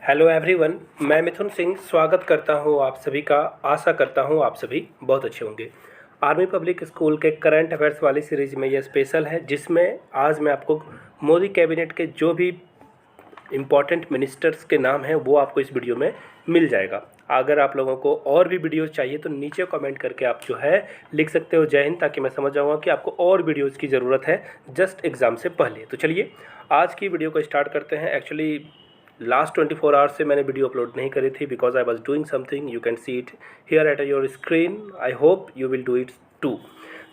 Hello everyone, मैं मिथुन सिंह स्वागत करता हूं आप सभी का। आशा करता हूं आप सभी बहुत अच्छे होंगे। आर्मी पब्लिक स्कूल के करंट अफेयर्स वाली सीरीज में यह स्पेशल है, जिसमें आज मैं आपको मोदी कैबिनेट के जो भी इम्पॉर्टेंट मिनिस्टर्स के नाम हैं वो आपको इस वीडियो में मिल जाएगा। अगर आप लोगों को और भी वीडियोस चाहिए तो नीचे कमेंट करके आप जो है लिख सकते हो जय हिंद, ताकि मैं समझ जाऊँगा कि आपको और वीडियोस की ज़रूरत है जस्ट एग्ज़ाम से पहले। तो चलिए आज की वीडियो को स्टार्ट करते हैं। एक्चुअली लास्ट 24 आवर्स से मैंने वीडियो अपलोड नहीं करी थी because I was doing something. You can see it here at your screen. I hope you will do it too.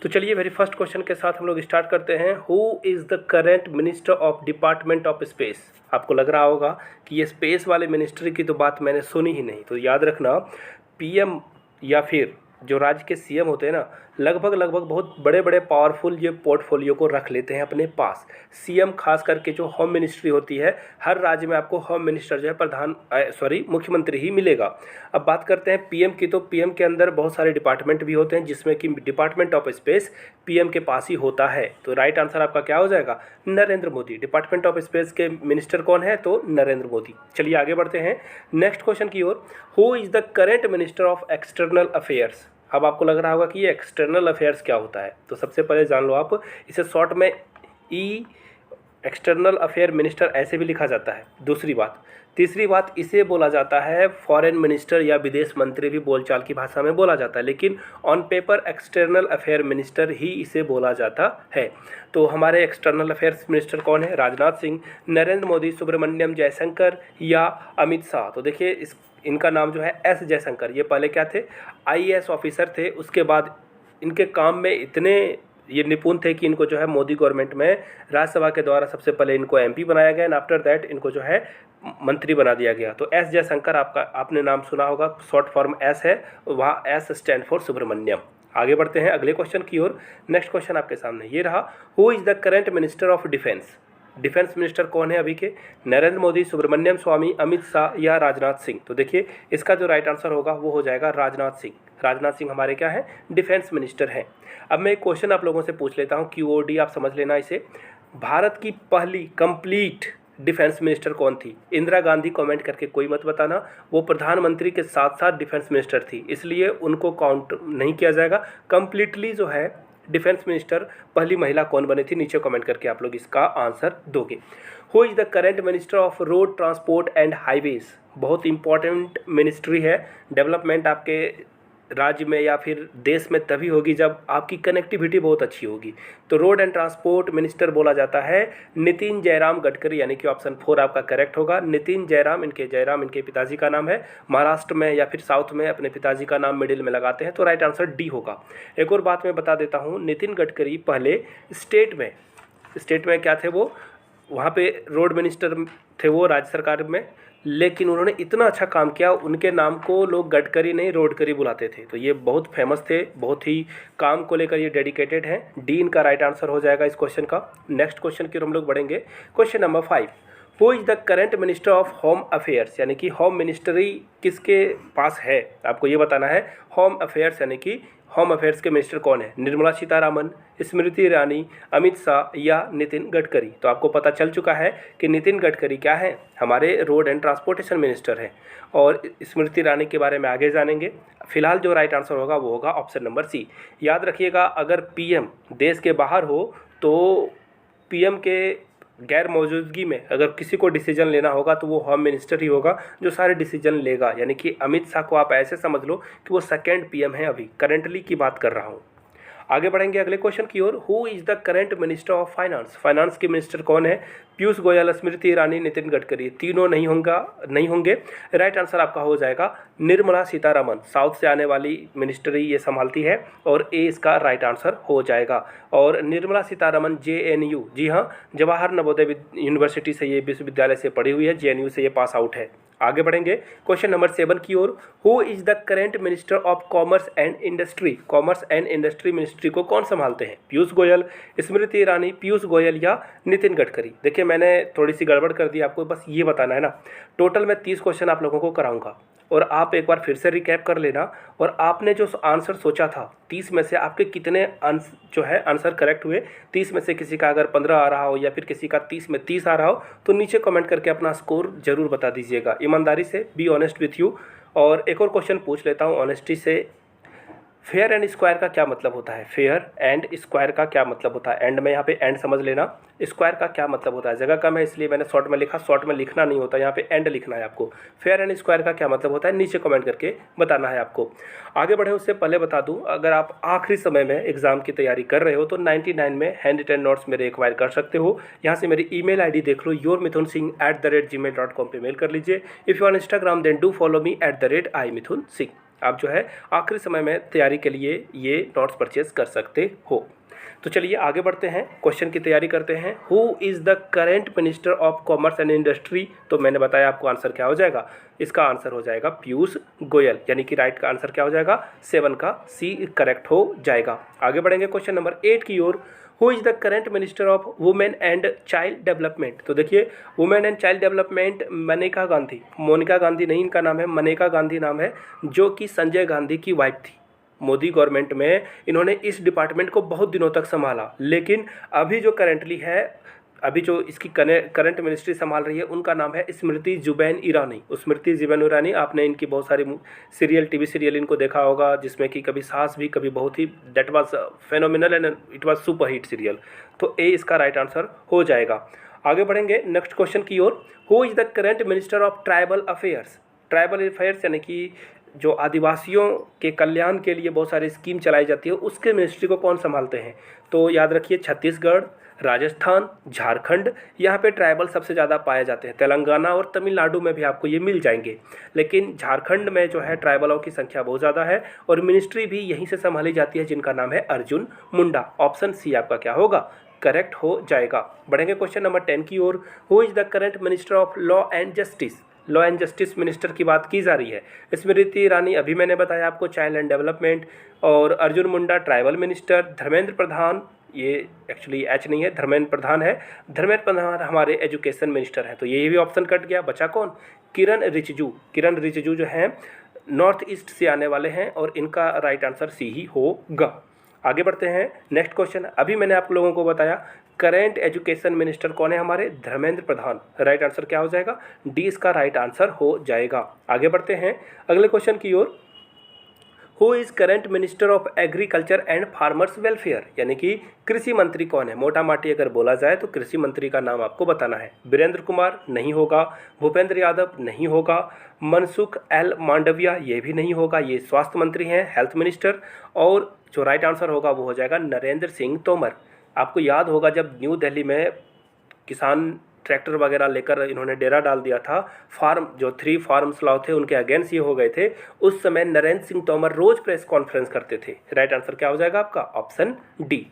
तो चलिए वेरी फर्स्ट क्वेश्चन के साथ हम लोग स्टार्ट करते हैं। Who is the current minister of department of space. आपको लग रहा होगा कि ये स्पेस वाले मिनिस्ट्री की तो बात मैंने सुनी ही नहीं। तो याद रखना, पीएम या फिर जो राज्य के सीएम होते हैं ना, लगभग बहुत बड़े बड़े पावरफुल ये पोर्टफोलियो को रख लेते हैं अपने पास। सीएम खास करके जो होम मिनिस्ट्री होती है, हर राज्य में आपको होम मिनिस्टर जो है मुख्यमंत्री ही मिलेगा। अब बात करते हैं पीएम की, तो पीएम के अंदर बहुत सारे डिपार्टमेंट भी होते हैं, जिसमें कि डिपार्टमेंट ऑफ स्पेस पीएम के पास ही होता है। तो राइट आंसर आपका क्या हो जाएगा? Narendra Modi. Department of space के मिनिस्टर कौन है? तो नरेंद्र मोदी। चलिए आगे बढ़ते हैं नेक्स्ट क्वेश्चन की ओर। Who is the current minister of external affairs. अब आपको लग रहा होगा कि ये एक्सटर्नल अफेयर्स क्या होता है, तो सबसे पहले जान लो आप, इसे शॉर्ट में एक्सटर्नल अफेयर मिनिस्टर ऐसे भी लिखा जाता है। तीसरी बात, इसे बोला जाता है फॉरेन मिनिस्टर या विदेश मंत्री भी बोलचाल की भाषा में बोला जाता है, लेकिन on paper external affair minister ही इसे बोला जाता है। तो हमारे एक्सटर्नल अफेयर्स मिनिस्टर कौन है? राजनाथ सिंह, नरेंद्र मोदी, सुब्रमण्यम जयशंकर या अमित शाह। तो देखिए इनका नाम जो है एस जयशंकर। ये पहले क्या थे? आईएएस ऑफिसर थे। उसके बाद इनके काम में इतने ये निपुण थे कि इनको जो है मोदी गवर्नमेंट में राज्यसभा के द्वारा सबसे पहले इनको एमपी बनाया गया एंड आफ्टर दैट इनको जो है मंत्री बना दिया गया। तो एस जयशंकर आपने नाम सुना होगा, शॉर्ट फॉर्म एस है, वहाँ एस स्टैंड फॉर सुब्रमण्यम। आगे बढ़ते हैं अगले क्वेश्चन की ओर। नेक्स्ट क्वेश्चन आपके सामने ये रहा। Who is the current minister of defence. Defence minister कौन है अभी के? नरेंद्र मोदी, सुब्रमण्यम स्वामी, अमित शाह या राजनाथ सिंह। तो देखिए इसका जो राइट आंसर होगा वो हो जाएगा राजनाथ सिंह। राजनाथ सिंह हमारे क्या है? डिफेंस मिनिस्टर हैं। अब मैं एक क्वेश्चन आप लोगों से पूछ लेता हूँ, QOD आप समझ लेना इसे। भारत की पहली कंप्लीट डिफेंस मिनिस्टर कौन थी? इंदिरा गांधी। कमेंट करके कोई मत बताना, वो प्रधानमंत्री के साथ साथ डिफेंस मिनिस्टर थी, इसलिए उनको काउंट नहीं किया जाएगा। कंप्लीटली जो है डिफेंस मिनिस्टर पहली महिला कौन बनी थी? नीचे कमेंट करके आप लोग इसका आंसर दोगे। Who is the current minister of road transport and highways. बहुत इंपॉर्टेंट मिनिस्ट्री है। डेवलपमेंट आपके राज्य में या फिर देश में तभी होगी जब आपकी कनेक्टिविटी बहुत अच्छी होगी। तो रोड एंड ट्रांसपोर्ट मिनिस्टर बोला जाता है नितिन जयराम गडकरी, यानी कि ऑप्शन 4 आपका करेक्ट होगा। नितिन जयराम इनके पिताजी का नाम है। महाराष्ट्र में या फिर साउथ में अपने पिताजी का नाम मिडिल में लगाते हैं, तो राइट आंसर डी होगा। एक और बात मैं बता देता हूँ, नितिन गडकरी पहले स्टेट में क्या थे? वो वहाँ पे रोड मिनिस्टर थे वो राज्य सरकार में, लेकिन उन्होंने इतना अच्छा काम किया, उनके नाम को लोग गडकरी नहीं रोडकरी बुलाते थे। तो ये बहुत फेमस थे, बहुत ही काम को लेकर ये डेडिकेटेड हैं। डी इनका राइट आंसर हो जाएगा इस क्वेश्चन का। नेक्स्ट क्वेश्चन की हम लोग बढ़ेंगे। Question number 5। Who is the current minister of home affairs, यानी कि होम मिनिस्ट्री किसके पास है? आपको ये बताना है। होम अफेयर्स यानी कि होम अफेयर्स के मिनिस्टर कौन है? निर्मला सीतारामन, स्मृति ईरानी, अमित शाह या नितिन गडकरी। तो आपको पता चल चुका है कि नितिन गडकरी क्या है? हमारे रोड एंड ट्रांसपोर्टेशन मिनिस्टर हैं, और स्मृति ईरानी के बारे में आगे जानेंगे। फिलहाल जो राइट आंसर होगा वो होगा ऑप्शन नंबर सी। याद रखिएगा, अगर पीएम देश के बाहर हो तो पीएम के गैर मौजूदगी में अगर किसी को डिसीजन लेना होगा तो वो होम मिनिस्टर ही होगा जो सारे डिसीजन लेगा। यानी कि अमित शाह को आप ऐसे समझ लो कि वो सेकेंड पीएम है, अभी करंटली की बात कर रहा हूँ। आगे बढ़ेंगे अगले क्वेश्चन की ओर। Who is the current minister of finance. Finance के मिनिस्टर कौन है? पीयूष गोयल, स्मृति ईरानी, नितिन गडकरी। तीनों नहीं होंगे। राइट आंसर आपका हो जाएगा निर्मला सीतारमन। साउथ से आने वाली मिनिस्ट्री ये संभालती है, और ए इसका राइट आंसर हो जाएगा। और निर्मला सीतारमन JNU, जी हाँ, जवाहर नवोदय यूनिवर्सिटी से ये विश्वविद्यालय से पढ़ी हुई है, JNU से ये पास आउट है। आगे बढ़ेंगे क्वेश्चन नंबर 7 की ओर। Who is the current minister of commerce and industry. Commerce and industry ministry को कौन संभालते हैं? पीयूष गोयल, स्मृति ईरानी, पीयूष गोयल या नितिन गडकरी। देखिए देखिए मैंने थोड़ी सी गड़बड़ कर दी, आपको बस ये बताना है ना। टोटल मैं 30 क्वेश्चन आप लोगों को कराऊंगा और आप एक बार फिर से रिकैप कर लेना। और आपने जो आंसर सोचा था 30 में से आपके कितने जो है आंसर करेक्ट हुए, 30 में से किसी का अगर 15 आ रहा हो या फिर किसी का 30 में 30 आ रहा हो तो नीचे कमेंट करके अपना स्कोर जरूर बता दीजिएगा। ईमानदारी से, बी ऑनेस्ट विथ यू। और एक और क्वेश्चन पूछ लेता हूँ ऑनेस्टी से, फेयर एंड स्क्वायर का क्या मतलब होता है? फेयर एंड स्क्वायर का क्या मतलब होता है? एंड में यहाँ पे एंड समझ लेना। स्क्वायर का क्या मतलब होता है? जगह कम है इसलिए मैंने शॉर्ट में लिखा, शॉर्ट में लिखना नहीं होता, यहाँ पे एंड लिखना है आपको। फेयर एंड स्क्वायर का क्या मतलब होता है नीचे कमेंट करके बताना है आपको। आगे बढ़े उससे पहले बता दूँ, अगर आप आखिरी समय में एग्जाम की तैयारी कर रहे हो तो 99 में हैंड रिटन नोट्स मेरे एक्वायर कर सकते हो। यहाँ से मेरी ईमेल आईडी देख लो, yourmithunsingh@gmail.com पे मेल कर लीजिए। If you are Instagram then do follow me @imithunsingh। आप जो है आखिरी समय में तैयारी के लिए ये नोट्स परचेज कर सकते हो। तो चलिए आगे बढ़ते हैं, क्वेश्चन की तैयारी करते हैं। Who is the current minister of commerce and industry? तो मैंने बताया आपको आंसर क्या हो जाएगा, इसका आंसर हो जाएगा पीयूष गोयल, यानी कि राइट का आंसर क्या हो जाएगा? 7 का सी करेक्ट हो जाएगा। आगे बढ़ेंगे क्वेश्चन नंबर 8 की ओर। Who is the current minister of women and child development? तो देखिए women and child development Maneka Gandhi, Monika Gandhi नहीं, इनका नाम है मनेका गांधी नाम है, जो कि संजय गांधी की वाइफ थी। मोदी गवर्नमेंट में इन्होंने इस डिपार्टमेंट को बहुत दिनों तक संभाला, लेकिन अभी जो करेंटली है, अभी जो इसकी करंट मिनिस्ट्री संभाल रही है उनका नाम है स्मृति जुबैन ईरानी। स्मृति जुबैन ईरानी, आपने इनकी बहुत सारी सीरियल, टीवी सीरियल इनको देखा होगा, जिसमें कि कभी सास भी कभी बहुत ही, that was phenomenal and it was super hit serial. तो ए इसका राइट आंसर हो जाएगा। आगे बढ़ेंगे नेक्स्ट क्वेश्चन की ओर। Who is the current minister of tribal affairs? Tribal affairs यानी कि जो आदिवासियों के कल्याण के लिए बहुत सारी स्कीम चलाई जाती है, उसके मिनिस्ट्री को कौन संभालते हैं? तो याद रखिए छत्तीसगढ़, राजस्थान, झारखंड, यहाँ पे ट्राइबल सबसे ज़्यादा पाए जाते हैं। तेलंगाना और तमिलनाडु में भी आपको ये मिल जाएंगे, लेकिन झारखंड में जो है ट्राइबलों की संख्या बहुत ज़्यादा है और मिनिस्ट्री भी यहीं से संभाली जाती है, जिनका नाम है अर्जुन मुंडा। ऑप्शन सी आपका क्या होगा? करेक्ट हो जाएगा। बढ़ेंगे क्वेश्चन नंबर 10 की ओर। Who is the current minister of law and justice? Law and justice minister की बात की जा रही है। स्मृति ईरानी अभी मैंने बताया आपको चाइल्ड एंड डेवलपमेंट, और अर्जुन मुंडा ट्राइबल मिनिस्टर। धर्मेंद्र प्रधान, ये एक्चुअली एच नहीं है, धर्मेंद्र प्रधान है। धर्मेंद्र प्रधान हमारे एजुकेशन मिनिस्टर हैं। तो ये भी ऑप्शन कट गया, बचा कौन? किरण रिजिजू। किरण रिजिजू जो हैं नॉर्थ ईस्ट से आने वाले हैं और इनका राइट आंसर सी ही होगा। आगे बढ़ते हैं नेक्स्ट क्वेश्चन। अभी मैंने आप लोगों को बताया करेंट एजुकेशन मिनिस्टर कौन है हमारे? धर्मेंद्र प्रधान। राइट आंसर क्या हो जाएगा? डी इसका राइट आंसर हो जाएगा। आगे बढ़ते हैं अगले क्वेश्चन की ओर। Who is current minister of agriculture and farmers welfare? यानी कि कृषि मंत्री कौन है? मोटा माटी अगर बोला जाए तो कृषि मंत्री का नाम आपको बताना है। वीरेंद्र कुमार नहीं होगा, भूपेंद्र यादव नहीं होगा, मनसुख एल मांडविया ये भी नहीं होगा, ये स्वास्थ्य मंत्री हैं, हेल्थ मिनिस्टर। और जो राइट आंसर होगा वो हो जाएगा नरेंद्र सिंह तोमर। आपको याद होगा जब न्यू दिल्ली में किसान ट्रैक्टर वगैरह लेकर इन्होंने डेरा डाल दिया था, फार्म जो 3 फार्म्स लॉ थे उनके अगेंस्ट ये हो गए थे, उस समय नरेंद्र सिंह तोमर रोज प्रेस कॉन्फ्रेंस करते थे। राइट आंसर क्या हो जाएगा आपका? Option D.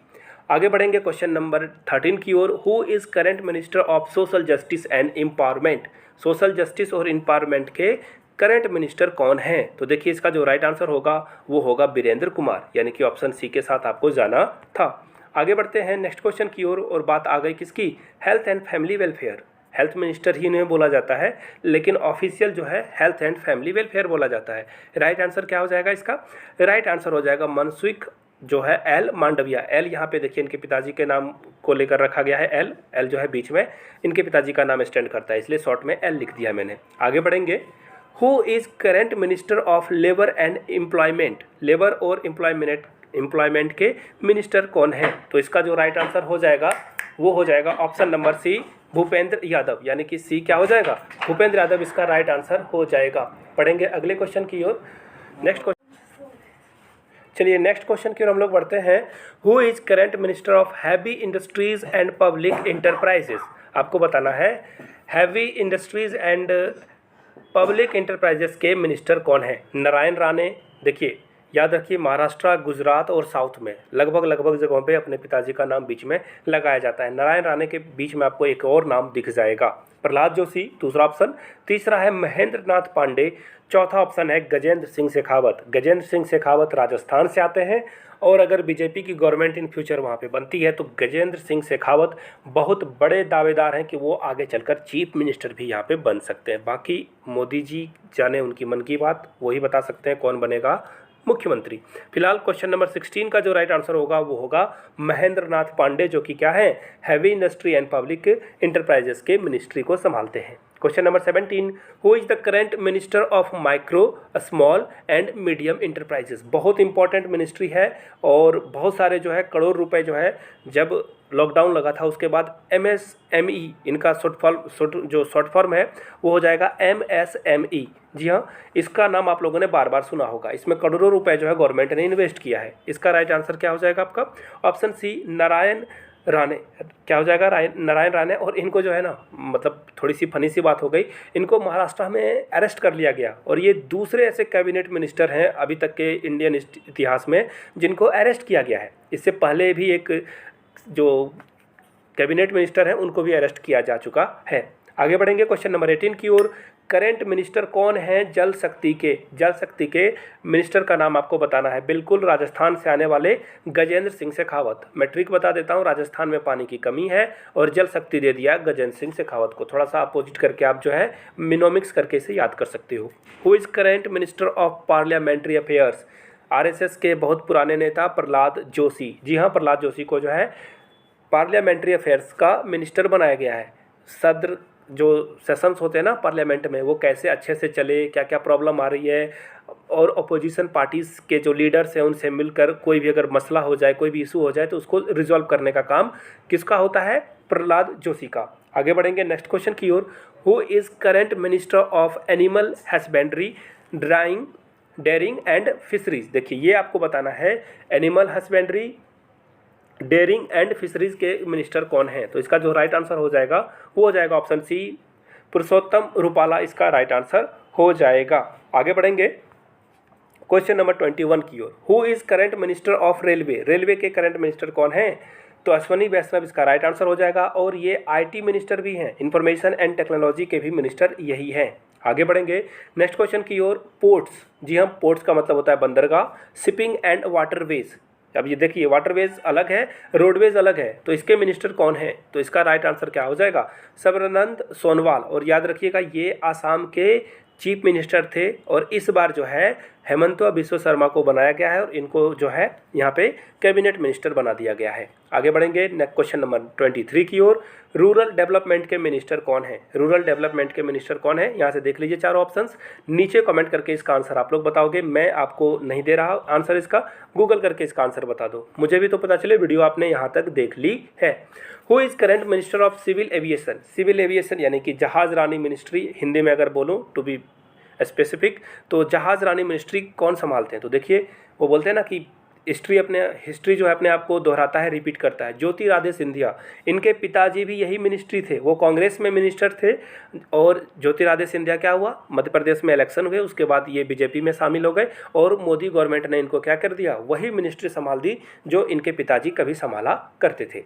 आगे बढ़ेंगे क्वेश्चन नंबर 13 की ओर। Who is current minister of social justice and empowerment? Social justice और एम्पावरमेंट के करंट मिनिस्टर कौन हैं? तो देखिए इसका जो राइट आंसर होगा वो होगा वीरेंद्र कुमार, यानी कि ऑप्शन सी के साथ आपको जाना था। आगे बढ़ते हैं नेक्स्ट क्वेश्चन की ओर और बात आ गई किसकी? Health and family welfare. Health minister ही इन्हें बोला जाता है, लेकिन ऑफिशियल जो है हेल्थ एंड फैमिली वेलफेयर बोला जाता है। राइट आंसर क्या हो जाएगा इसका? राइट आंसर हो जाएगा मनसुख जो है एल मांडविया। एल यहाँ पे देखिए इनके पिताजी के नाम को लेकर रखा गया है, एल एल जो है बीच में इनके पिताजी का नाम स्टैंड करता है, इसलिए शॉर्ट में एल लिख दिया मैंने। आगे बढ़ेंगे। Who is current minister of labour and employment? Labour और एम्प्लॉयमेंट के मिनिस्टर कौन है? तो इसका जो राइट आंसर हो जाएगा वो हो जाएगा option number C, Bhupender Yadav, यानी कि सी क्या हो जाएगा? भूपेंद्र यादव इसका राइट आंसर हो जाएगा। पढ़ेंगे अगले क्वेश्चन की ओर। नेक्स्ट क्वेश्चन, चलिए नेक्स्ट क्वेश्चन की ओर हम लोग बढ़ते हैं। Who is current minister of heavy industries and public enterprises? आपको बताना है heavy industries and public enterprises के मिनिस्टर कौन है? नारायण राणे। देखिए याद रखिए, महाराष्ट्र, गुजरात और साउथ में लगभग जगहों पे अपने पिताजी का नाम बीच में लगाया जाता है। नारायण राणे के बीच में आपको एक और नाम दिख जाएगा, प्रहलाद जोशी, दूसरा ऑप्शन। तीसरा है महेंद्र नाथ पांडे, चौथा ऑप्शन है गजेंद्र सिंह शेखावत। गजेंद्र सिंह शेखावत राजस्थान से आते हैं और अगर बीजेपी की गवर्नमेंट इन फ्यूचर वहाँ पे बनती है तो गजेंद्र सिंह शेखावत बहुत बड़े दावेदार हैं कि वो आगे चलकर चीफ मिनिस्टर भी यहाँ पे बन सकते हैं। बाकी मोदी जी जाने उनकी मन की बात, वही बता सकते हैं कौन बनेगा मुख्यमंत्री। फिलहाल क्वेश्चन नंबर 16 का जो राइट आंसर होगा वो होगा महेंद्र नाथ पांडे, जो कि क्या है, heavy industry and public enterprises के मिनिस्ट्री को संभालते हैं। Question number 17, who is the current minister of micro small and medium enterprises. बहुत इंपॉर्टेंट मिनिस्ट्री है और बहुत सारे जो है करोड़ रुपए जो है जब लॉकडाउन लगा था उसके बाद MSME इनका शॉर्ट फॉर्म है वो हो जाएगा MSME। जी हाँ, इसका नाम आप लोगों ने बार बार सुना होगा। इसमें करोड़ों रुपए जो है गवर्नमेंट ने इन्वेस्ट किया है। इसका राइट आंसर क्या हो जाएगा आपका, ऑप्शन सी नारायण राणे। क्या हो जाएगा, नारायण राणे। और इनको जो है ना, मतलब थोड़ी सी फनी सी बात हो गई, इनको महाराष्ट्र में अरेस्ट कर लिया गया और ये दूसरे ऐसे कैबिनेट मिनिस्टर हैं अभी तक के इंडियन इतिहास में जिनको अरेस्ट किया गया है। इससे पहले भी एक जो कैबिनेट मिनिस्टर हैं उनको भी अरेस्ट किया जा चुका है। आगे बढ़ेंगे क्वेश्चन नंबर 18 की ओर। करेंट मिनिस्टर कौन है जल शक्ति के। जल शक्ति के मिनिस्टर का नाम आपको बताना है। बिल्कुल राजस्थान से आने वाले गजेंद्र सिंह शेखावत। मैं ट्रिक बता देता हूँ, राजस्थान में पानी की कमी है और जल शक्ति दे दिया गजेंद्र सिंह शेखावत को। थोड़ा सा अपोजिट करके आप जो है मिनोमिक्स करके इसे याद कर सकते हो। Who is current minister of parliamentary affairs. RSS के बहुत पुराने नेता प्रहलाद जोशी। जी हाँ, प्रहलाद जोशी को जो है पार्लियामेंट्री अफेयर्स का मिनिस्टर बनाया गया है। सत्र जो सेशंस होते हैं ना पार्लियामेंट में, वो कैसे अच्छे से चले, क्या क्या प्रॉब्लम आ रही है, और अपोजिशन पार्टीज़ के जो लीडर्स हैं उनसे मिलकर कोई भी अगर मसला हो जाए, कोई भी इशू हो जाए तो उसको रिजॉल्व करने का काम किसका होता है, प्रहलाद जोशी का। आगे बढ़ेंगे नेक्स्ट क्वेश्चन की ओर। Who is current minister of animal husbandry, dairying and fisheries. देखिए ये आपको बताना है, animal husbandry, dairying and fisheries के मिनिस्टर कौन है। तो इसका जो राइट आंसर हो जाएगा वो हो जाएगा ऑप्शन सी, पुरुषोत्तम रूपाला इसका राइट आंसर हो जाएगा। आगे बढ़ेंगे क्वेश्चन नंबर 21 की ओर। Who is current minister of railway. Railway के करंट मिनिस्टर कौन है, तो अश्वनी वैष्णव इसका राइट आंसर हो जाएगा। और ये IT मिनिस्टर भी हैं, इंफॉर्मेशन एंड टेक्नोलॉजी के भी मिनिस्टर यही हैं। आगे बढ़ेंगे नेक्स्ट क्वेश्चन की ओर। पोर्ट्स। जी हाँ, पोर्ट्स का मतलब होता है बंदरगाह। Shipping and waterways. अब ये देखिए, वाटरवेज अलग है, रोडवेज अलग है, तो इसके मिनिस्टर कौन है, तो इसका राइट आंसर क्या हो जाएगा, सर्बानंद सोनोवाल। और याद रखिएगा ये आसाम के चीफ मिनिस्टर थे और इस बार जो है हेमंत बिश्व शर्मा को बनाया गया है और इनको जो है यहाँ पे कैबिनेट मिनिस्टर बना दिया गया है। आगे बढ़ेंगे नेक्स्ट क्वेश्चन नंबर 23 की ओर। रूरल डेवलपमेंट के मिनिस्टर कौन है। रूरल डेवलपमेंट के मिनिस्टर कौन है, यहाँ से देख लीजिए चारों ऑप्शंस, नीचे कमेंट करके इसका आंसर आप लोग बताओगे। मैं आपको नहीं दे रहा आंसर इसका, गूगल करके इसका आंसर बता दो, मुझे भी तो पता चले वीडियो आपने यहाँ तक देख ली है। Who is current minister of civil aviation. Civil aviation यानी कि जहाज रानी मिनिस्ट्री, हिंदी में अगर बोलूँ टू बी स्पेसिफिक, तो जहाज रानी मिनिस्ट्री कौन संभालते हैं। तो देखिए वो बोलते हैं ना कि हिस्ट्री जो है अपने आप को दोहराता है, रिपीट करता है। ज्योतिरादित्य सिंधिया, इनके पिताजी भी यही मिनिस्ट्री थे, वो कांग्रेस में मिनिस्टर थे। और ज्योतिरादित्य सिंधिया क्या हुआ, मध्य प्रदेश में इलेक्शन हुए, उसके बाद ये बीजेपी में शामिल हो गए और मोदी गवर्नमेंट ने इनको क्या कर दिया, वही मिनिस्ट्री संभाल दी जो इनके पिताजी कभी संभाला करते थे।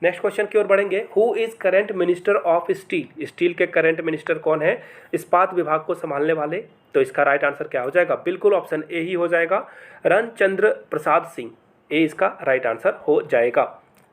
नेक्स्ट क्वेश्चन की ओर बढ़ेंगे। Who is current minister of steel. Steel के करेंट मिनिस्टर कौन है, इस्पात विभाग को संभालने वाले। तो इसका राइट आंसर क्या हो जाएगा, बिल्कुल ऑप्शन ए ही हो जाएगा, रणचंद्र प्रसाद सिंह। ए इसका राइट आंसर हो जाएगा।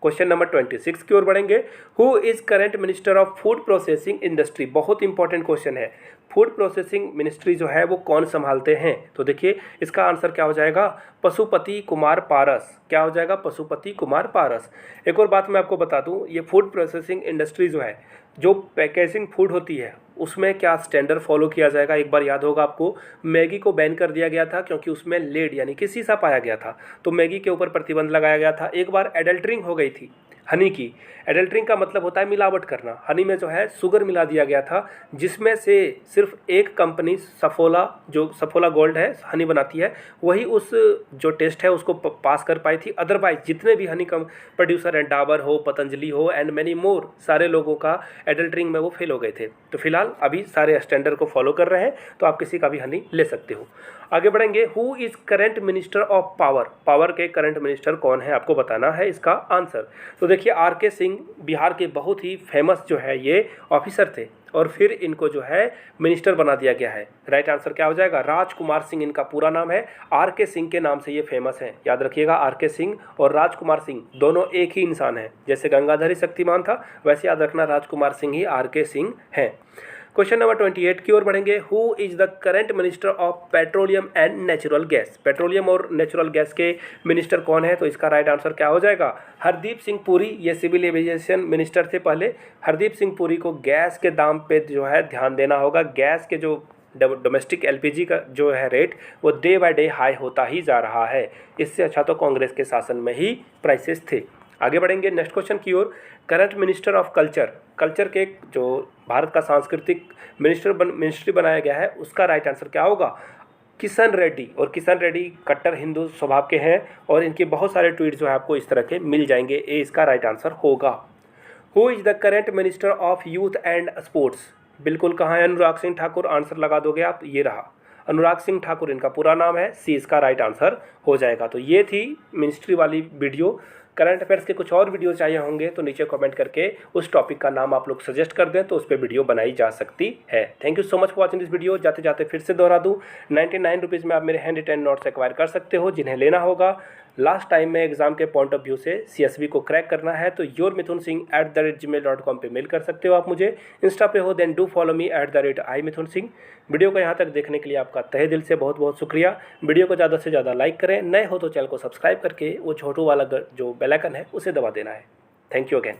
क्वेश्चन नंबर 26 की ओर बढ़ेंगे। Who is current minister of food processing industry. बहुत इंपॉर्टेंट क्वेश्चन है, फूड प्रोसेसिंग मिनिस्ट्री जो है वो कौन संभालते हैं। तो देखिए इसका आंसर क्या हो जाएगा, पशुपति कुमार पारस। क्या हो जाएगा, पशुपति कुमार पारस। एक और बात मैं आपको बता दूं, ये फूड प्रोसेसिंग इंडस्ट्री जो है, जो पैकेजिंग फूड होती है उसमें क्या स्टैंडर्ड फॉलो किया जाएगा। एक बार याद होगा आपको, मैगी को बैन कर दिया गया था क्योंकि उसमें लेड यानी कि शीशा पाया गया था, तो मैगी के ऊपर प्रतिबंध लगाया गया था। एक बार एडल्टरिंग हो गई थी, हनी की। एडल्ट्रिंग का मतलब होता है मिलावट करना। हनी में जो है शुगर मिला दिया गया था, जिसमें से सिर्फ एक कंपनी सफोला, जो सफोला गोल्ड है हनी बनाती है, वही उस जो टेस्ट है उसको पास कर पाई थी। अदरवाइज जितने भी हनी कम प्रोड्यूसर हैं, डाबर हो, पतंजलि हो एंड मैनी मोर, सारे लोगों का एडल्ट्रिंग में वो फेल हो गए थे। तो फिलहाल अभी सारे स्टैंडर्ड को फॉलो कर रहे हैं, तो आप किसी का भी हनी ले सकते हो। आगे बढ़ेंगे। Who is current minister of power. Power के करंट मिनिस्टर कौन है, आपको बताना है इसका आंसर। तो देखिए, आर.के. सिंह बिहार के बहुत ही फेमस जो है ये ऑफिसर थे, और फिर इनको जो है मिनिस्टर बना दिया गया है। राइट आंसर क्या हो जाएगा? राजकुमार सिंह इनका पूरा नाम है। आर.के. सिंह के नाम से ये फेमस हैं, याद रखिएगा। आर.के. सिंह और राजकुमार सिंह दोनों एक ही इंसान हैं। जैसे गंगाधर ही शक्तिमान था, वैसे याद रखना राजकुमार सिंह ही आर.के. सिंह हैं। क्वेश्चन नंबर 28 की ओर बढ़ेंगे। Who is the current minister of petroleum and natural gas. Petroleum और नेचुरल गैस के मिनिस्टर कौन है? तो इसका राइट आंसर क्या हो जाएगा? हरदीप सिंह पुरी। ये सिविल एविएशन मिनिस्टर थे पहले। हरदीप सिंह पुरी को गैस के दाम पे जो है ध्यान देना होगा। गैस के जो डोमेस्टिक एलपीजी का जो है रेट, वो डे बाय डे हाई होता ही जा रहा है। इससे अच्छा तो कांग्रेस के शासन में ही प्राइसेस थे। आगे बढ़ेंगे नेक्स्ट क्वेश्चन की ओर। Current minister of culture. Culture के जो भारत का सांस्कृतिक मिनिस्ट्री बनाया गया है, उसका राइट आंसर क्या होगा? किशन रेड्डी। और किशन रेड्डी कट्टर हिंदू स्वभाव के हैं, और इनके बहुत सारे ट्वीट जो है आपको इस तरह के मिल जाएंगे। ए इसका राइट आंसर होगा। Who is the current minister of youth and sports. बिल्कुल कहाँ है? अनुराग सिंह ठाकुर। आंसर लगा दोगे आप, ये रहा अनुराग सिंह ठाकुर इनका पूरा नाम है। सी इसका राइट आंसर हो जाएगा। तो ये थी मिनिस्ट्री वाली वीडियो। करंट अफेयर्स के कुछ और वीडियो चाहिए होंगे तो नीचे कमेंट करके उस टॉपिक का नाम आप लोग सजेस्ट कर दें, तो उस पर वीडियो बनाई जा सकती है। Thank you so much for watching this video. जाते जाते फिर से दोहरा दूँ, 99 रुपीज़ में आप मेरे हैंड रिटन नोट्स एक्वायर कर सकते हो। जिन्हें लेना होगा लास्ट टाइम में एग्जाम के पॉइंट ऑफ व्यू से CSV को क्रैक करना है, तो yourmithunsingh@gmail.com पे मेल कर सकते हो आप मुझे। इंस्टा पे हो then do follow me @iMithunSingh। Video को यहाँ तक देखने के लिए आपका तहे दिल से बहुत बहुत शुक्रिया। वीडियो को ज़्यादा से ज़्यादा लाइक करें, नए हो तो चैनल को सब्सक्राइब करके वो छोटू वाला जो बेल आइकन है उसे दबा देना है। Thank you again.